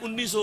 1900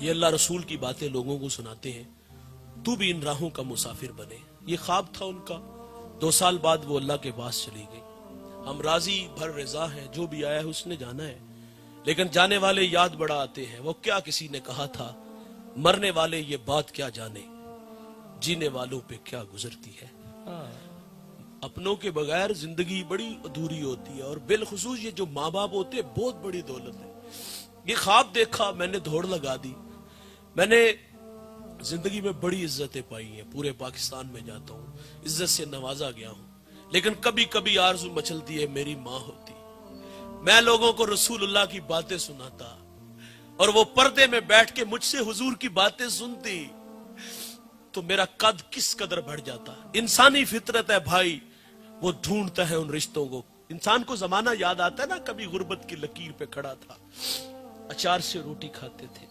یہ اللہ رسول کی باتیں لوگوں کو سناتے ہیں، تو بھی ان راہوں کا مسافر بنے. یہ خواب تھا ان کا. 2 سال بعد وہ اللہ کے پاس چلی گئی. ہم راضی بھر رضا ہیں، جو بھی آیا ہے اس نے جانا ہے، لیکن جانے والے یاد بڑا آتے ہیں. وہ کیا کسی نے کہا تھا، مرنے والے یہ بات کیا جانے، جینے والوں پہ کیا گزرتی ہے. اپنوں کے بغیر زندگی بڑی ادھوری ہوتی ہے، اور بالخصوص یہ جو ماں باپ ہوتے ہیں بہت بڑی دولت ہے. یہ خواب دیکھا، میں نے دوڑ لگا دی. میں نے زندگی میں بڑی عزتیں پائی ہیں، پورے پاکستان میں جاتا ہوں عزت سے نوازا گیا ہوں، لیکن کبھی کبھی آرزو مچلتی ہے میری ماں ہوتی. میں لوگوں کو رسول اللہ کی باتیں سناتا اور وہ پردے میں بیٹھ کے مجھ سے حضور کی باتیں سنتی تو میرا قد کس قدر بڑھ جاتا. انسانی فطرت ہے بھائی، وہ ڈھونڈتا ہے ان رشتوں کو. انسان کو زمانہ یاد آتا ہے نا، کبھی غربت کی لکیر پہ کھڑا تھا، اچار سے روٹی کھاتے تھے،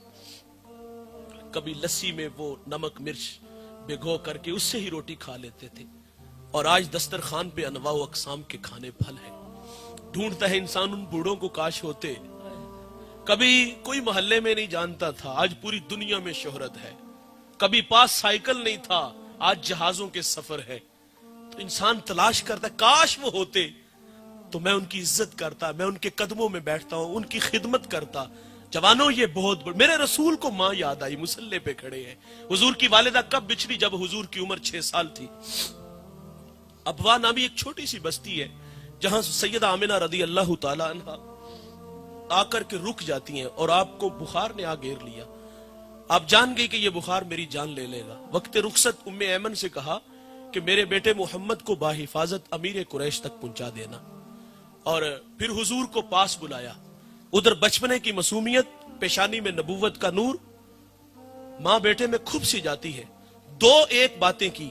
کبھی لسی میں وہ نمک مرچ بھگو کر کے اس سے ہی روٹی کھا لیتے تھے، اور آج دسترخوان پہ انواع و اقسام کے کھانے پھل ہیں. ڈھونڈتا ہے انسان ان بوڑھوں کو کاش ہوتے. کبھی کوئی محلے میں نہیں جانتا تھا، آج پوری دنیا میں شہرت ہے. کبھی پاس سائیکل نہیں تھا، آج جہازوں کے سفر ہے. تو انسان تلاش کرتا ہے کاش وہ ہوتے تو میں ان کی عزت کرتا، میں ان کے قدموں میں بیٹھتا ہوں، ان کی خدمت کرتا. جوانوں یہ بہت میرے رسول کو ماں یاد آئی، مسلح پہ کھڑے ہیں. حضور کی والدہ کب بچھڑی؟ جب حضور کی عمر 6 سال تھی. ابوا نامی ایک چھوٹی سی بستی ہے جہاں سیدہ آمنہ رضی اللہ تعالی عنہ آ کر کے رک جاتی ہیں، اور آپ کو بخار نے آ گھیر لیا. آپ جان گئی کہ یہ بخار میری جان لے لے گا. وقت رخصت ام ایمن سے کہا کہ میرے بیٹے محمد کو باحفاظت امیر قریش تک پہنچا دینا، اور پھر حضور کو پاس بلایا. ادھر بچپنے کی معصومیت، پیشانی میں نبوت کا نور، ماں بیٹے میں کھپ سی جاتی ہے. 2 باتیں کی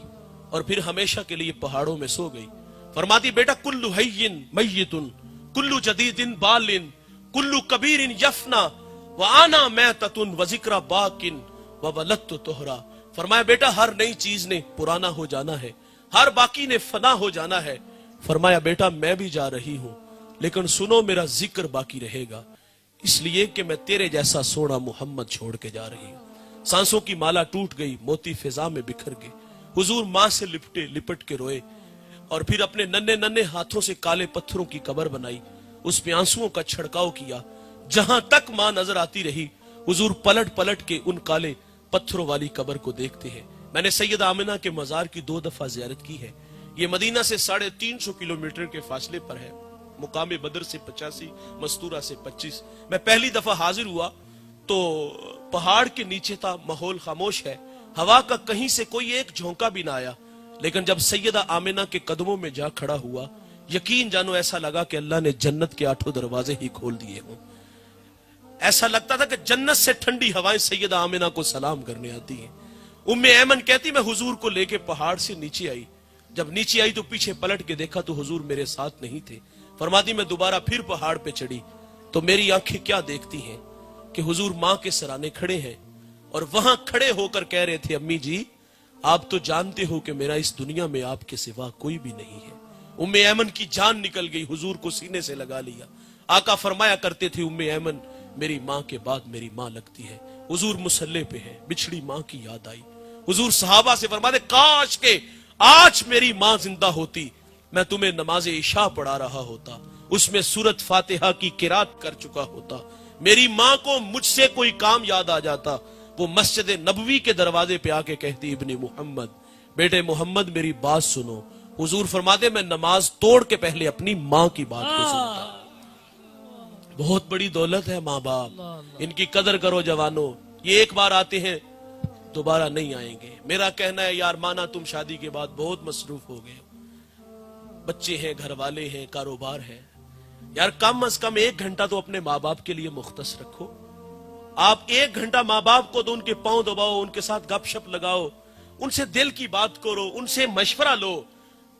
اور پھر ہمیشہ کے لیے پہاڑوں میں سو گئی. فرماتی بیٹا کلو حیٍ میتٌ کلو جدید بالٍ کلو کبیر یفنا وآنا میتۃ وذکر باقٍ وولدت طہرا. فرمایا بیٹا ہر نئی چیز نے پرانا ہو جانا ہے، ہر باقی نے فنا ہو جانا ہے. فرمایا بیٹا میں بھی جا رہی ہوں، لیکن سنو میرا ذکر باقی رہے گا، اس لیے کہ میں تیرے جیسا سونا محمد چھوڑ کے جا رہی ہوں. سانسوں کی مالا ٹوٹ گئی، موتی فضا میں بکھر گئے. حضور ماں سے لپٹ کے روئے، اور پھر اپنے ننھے ہاتھوں سے کالے پتھروں کی قبر بنائی، اس پہ آنسوؤں کا چھڑکاؤ کیا. جہاں تک ماں نظر آتی رہی حضور پلٹ کے ان کالے پتھروں والی قبر کو دیکھتے ہیں. میں نے سیدہ آمنہ کے مزار کی 2 دفعہ زیارت کی ہے. یہ مدینہ سے 350 کلومیٹر کے فاصلے پر ہے. مقام بدر سے 85، مستورہ سے 25. میں پہلی دفعہ حاضر ہوا تو پہاڑ کے نیچے تھا، ماحول خاموش ہے، ہوا کا کہیں سے کوئی ایک جھونکا بھی نہ آیا. لیکن جب سیدہ آمنہ کے قدموں میں جا کھڑا ہوا، یقین جانو ایسا لگا کہ اللہ نے جنت کے 8 دروازے ہی کھول دیے ہوں. ایسا لگتا تھا کہ جنت سے ٹھنڈی ہوائیں سیدہ آمنہ کو سلام کرنے آتی ہیں. ام ایمن کہتی میں حضور کو لے کے پہاڑ سے نیچے آئی. جب نیچے آئی تو پیچھے پلٹ کے دیکھا تو حضور میرے ساتھ نہیں تھے. فرماتی میں دوبارہ پھر پہاڑ پہ چڑھی تو میری آنکھیں کیا دیکھتی ہیں کہ حضور ماں کے سرانے کھڑے ہیں، اور وہاں کھڑے ہو کر کہہ رہے تھے امی جی آپ تو جانتے ہو کہ میرا اس دنیا میں آپ کے سوا کوئی بھی نہیں ہے. ام ایمن کی جان نکل گئی، حضور کو سینے سے لگا لیا. آقا فرمایا کرتے تھے ام ایمن میری ماں کے بعد میری ماں لگتی ہے. حضور مسلح پہ ہے، بچھڑی ماں کی یاد آئی. حضور صحابہ سے فرماتے کاش کہ آج میری ماں زندہ ہوتی، میں تمہیں نماز عشاء پڑھا رہا ہوتا، اس میں سورت فاتحہ کی قرات کر چکا ہوتا. میری ماں کو مجھ سے کوئی کام یاد آ جاتا، وہ مسجد نبوی کے دروازے پہ آ کے کہتی ابن محمد، بیٹے محمد میری بات سنو. حضور فرماتے میں نماز توڑ کے پہلے اپنی ماں کی بات کو سنتا. بہت بڑی دولت ہے ماں باپ، ان کی قدر کرو جوانوں. یہ ایک بار آتے ہیں دوبارہ نہیں آئیں گے. میرا کہنا ہے یار مانا تم شادی کے بعد بہت مصروف ہو گئے، بچے ہیں، گھر والے ہیں، کاروبار ہے، یار کم از کم 1 گھنٹہ تو اپنے ماں باپ کے لیے مختص رکھو. آپ 1 گھنٹہ ماں باپ کو تو ان کے پاؤں دباؤ، ان کے ساتھ گپ شپ لگاؤ، ان سے دل کی بات کرو، ان سے مشورہ لو،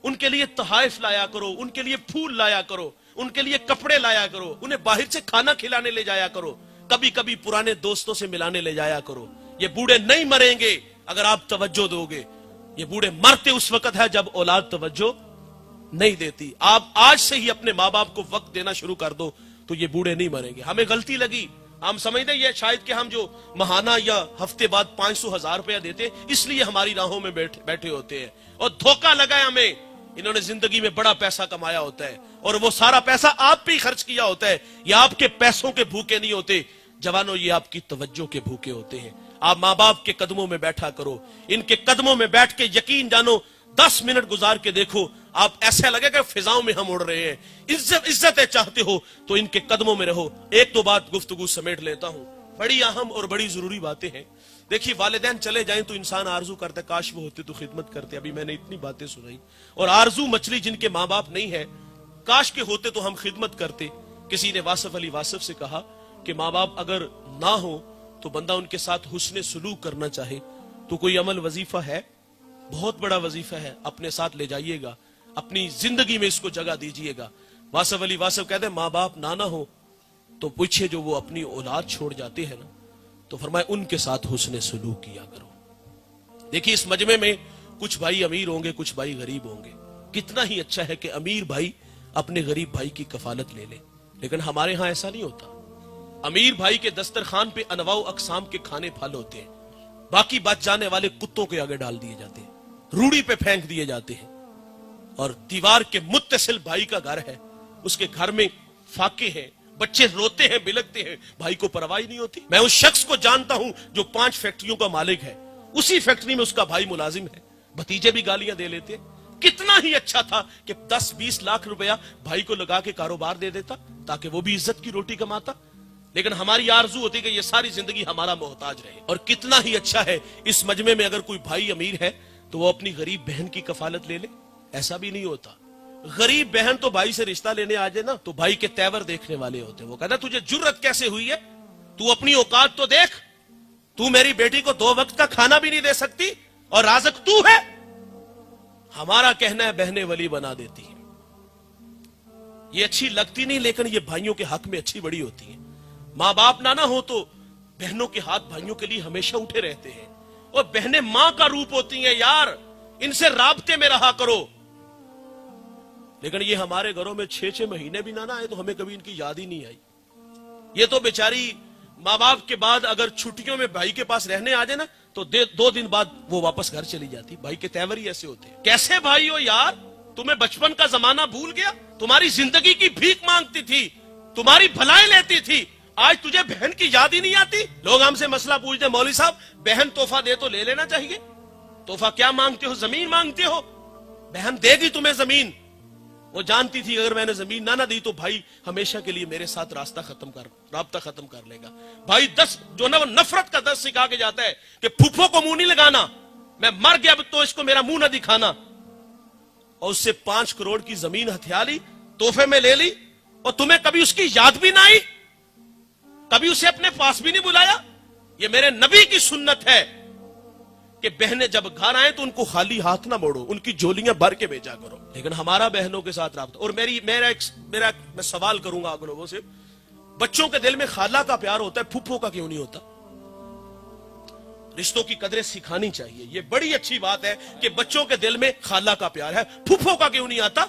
ان کے لیے تحائف لایا کرو، ان کے لیے پھول لایا کرو، ان کے لیے کپڑے لایا کرو، انہیں باہر سے کھانا کھلانے لے جایا کرو، کبھی کبھی پرانے دوستوں سے ملانے لے جایا کرو. یہ بوڑھے نہیں مریں گے اگر آپ توجہ دو گے. یہ بوڑھے مرتے اس وقت ہے جب اولاد توجہ نہیں دیتی. آپ آج سے ہی اپنے ماں باپ کو وقت دینا شروع کر دو تو یہ بوڑھے نہیں مریں گے. ہمیں غلطی لگی، ہم سمجھتے ہیں یہ شاید کہ ہم جو ماہانہ یا ہفتے بعد 500,000 روپیہ دیتے اس لیے ہماری راہوں میں بیٹھے ہوتے ہیں، اور دھوکہ لگا ہے ہمیں، انہوں نے زندگی میں بڑا پیسہ کمایا ہوتا ہے اور وہ سارا پیسہ آپ پہ ہی خرچ کیا ہوتا ہے. یہ آپ کے پیسوں کے بھوکے نہیں ہوتے جوانوں، یہ آپ کی توجہ کے بھوکے ہوتے ہیں. آپ ماں باپ کے قدموں میں بیٹھا کرو، ان کے قدموں میں بیٹھ کے یقین جانو 10 منٹ گزار کے دیکھو، آپ ایسا لگے کہ فضاؤں میں ہم اڑ رہے ہیں. عزتیں چاہتے ہو تو ان کے قدموں میں رہو. ایک دو بات گفتگو سمیٹ لیتا ہوں، بڑی اہم اور بڑی ضروری باتیں ہیں. دیکھیے والدین چلے جائیں تو انسان آرزو کرتا ہے کاش وہ ہوتے تو خدمت کرتے. ابھی میں نے اتنی باتیں سنائی، اور آرزو مچھلی جن کے ماں باپ نہیں ہے، کاش کے ہوتے تو ہم خدمت کرتے. کسی نے واصف علی واصف سے کہا کہ ماں باپ اگر نہ ہو تو بندہ ان کے ساتھ حسن سلوک کرنا چاہے تو کوئی عمل وظیفہ ہے، بہت بڑا وظیفہ ہے، اپنے ساتھ لے جائیے گا، اپنی زندگی میں اس کو جگہ دیجئے گا. واصف علی واصف کہتے ہیں ماں باپ نہ ہو تو پوچھے جو وہ اپنی اولاد چھوڑ جاتے ہیں نا، تو فرمائے ان کے ساتھ حسن سلوک کیا کرو. دیکھیے اس مجمع میں کچھ بھائی امیر ہوں گے، کچھ بھائی غریب ہوں گے. کتنا ہی اچھا ہے کہ امیر بھائی اپنے غریب بھائی کی کفالت لے لے، لیکن ہمارے ہاں ایسا نہیں ہوتا. امیر بھائی کے دسترخوان پہ انواع و اقسام کے کھانے پھل ہوتے ہیں، باقی بچ جانے والے کتوں کے آگے ڈال دیے جاتے ہیں، روڑی پہ پھینک دیے جاتے ہیں. اور دیوار کے متصل بھائی کا گھر ہے، اس کے گھر میں فاقے ہیں، بچے روتے ہیں بلکتے ہیں، بھائی کو پرواہ نہیں ہوتی. میں اس شخص کو جانتا ہوں جو 5 فیکٹریوں کا مالک ہے، اسی فیکٹری میں اس کا بھائی ملازم ہے، بھتیجے بھی گالیاں دے لیتے. کتنا ہی اچھا تھا کہ 10-20 لاکھ روپیہ بھائی کو لگا کے کاروبار دے دیتا تاکہ وہ بھی عزت کی روٹی کماتا. لیکن ہماری آرزو ہوتی کہ یہ ساری زندگی ہمارا محتاج رہے. اور کتنا ہی اچھا ہے اس مجمع میں اگر کوئی بھائی امیر ہے تو وہ اپنی غریب بہن کی کفالت لے لے. ایسا بھی نہیں ہوتا. غریب بہن تو بھائی سے رشتہ لینے آ جائے نا تو بھائی کے تیور دیکھنے والے ہوتے ہیں. وہ کہتا تجھے جرت کیسے ہوئی ہے، تو اپنی اوقات تو دیکھ، تو میری بیٹی کو 2 وقت کا کھانا بھی نہیں دے سکتی اور رازق تو ہے. ہمارا کہنا ہے بہنیں ولی بنا دیتی ہیں. یہ اچھی لگتی نہیں لیکن یہ بھائیوں کے حق میں اچھی بڑی ہوتی ہیں. ماں باپ نہ ہو تو بہنوں کے ہاتھ بھائیوں کے لیے ہمیشہ اٹھے رہتے ہیں، اور بہنیں ماں کا روپ ہوتی ہیں. یار ان سے رابطے میں رہا کرو. لیکن یہ ہمارے گھروں میں 6 مہینے بھی نہ آئے تو ہمیں کبھی ان کی یاد ہی نہیں آئی. یہ تو بیچاری ماں باپ کے بعد اگر چھٹیوں میں بھائی کے پاس رہنے آ جائے نا تو 2 دن بعد وہ واپس گھر چلی جاتی. بھائی کے تیور ہی ایسے ہوتے ہیں. کیسے بھائی ہو یار، تمہیں بچپن کا زمانہ بھول گیا؟ تمہاری زندگی کی بھیک مانگتی تھی، تمہاری بھلائیں لیتی تھی، آج تجھے بہن کی یاد ہی نہیں آتی. لوگ ہم سے مسئلہ پوچھتے مولوی صاحب بہن تحفہ دے تو لے لینا چاہیے. تحفہ کیا مانگتے ہو؟ زمین مانگتے ہو؟ بہن دے گی تمہیں زمین. وہ جانتی تھی اگر میں نے زمین نہ دی تو بھائی ہمیشہ کے لیے میرے ساتھ رابطہ ختم کر لے گا. بھائی جو نفرت کا 10 سکھا کے جاتا ہے کہ پھوپھو کو منہ نہیں لگانا، میں مر گیا تو اس کو میرا منہ نہ دکھانا، اور اس سے 5 کروڑ کی زمین ہتھیا لی، تحفے میں لے لی، اور تمہیں کبھی اس کی یاد بھی نہ آئی، کبھی اسے اپنے پاس بھی نہیں بلایا. یہ میرے نبی کی سنت ہے کہ بہنیں جب گھر آئیں تو ان کو خالی ہاتھ نہ موڑو، ان کی جھولیاں بھر کے بھیجا کرو. لیکن ہمارا بہنوں کے ساتھ رابطہ. اور میں سوال کروں گا آپ لوگوں سے، بچوں کے دل میں خالہ کا پیار ہوتا ہے، پھوپھو کا کیوں نہیں ہوتا؟ رشتوں کی قدریں سکھانی چاہیے. یہ بڑی اچھی بات ہے کہ بچوں کے دل میں خالہ کا پیار ہے، پھوپھو کا کیوں نہیں آتا؟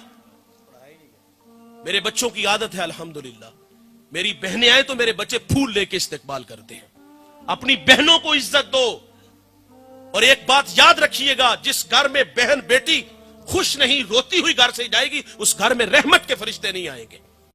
میرے بچوں کی عادت ہے الحمدللہ، میری بہنیں آئے تو میرے بچے پھول لے کے استقبال کرتے ہیں. اپنی بہنوں کو عزت دو. اور ایک بات یاد رکھیے گا، جس گھر میں بہن بیٹی خوش نہیں روتی ہوئی گھر سے جائے گی اس گھر میں رحمت کے فرشتے نہیں آئیں گے.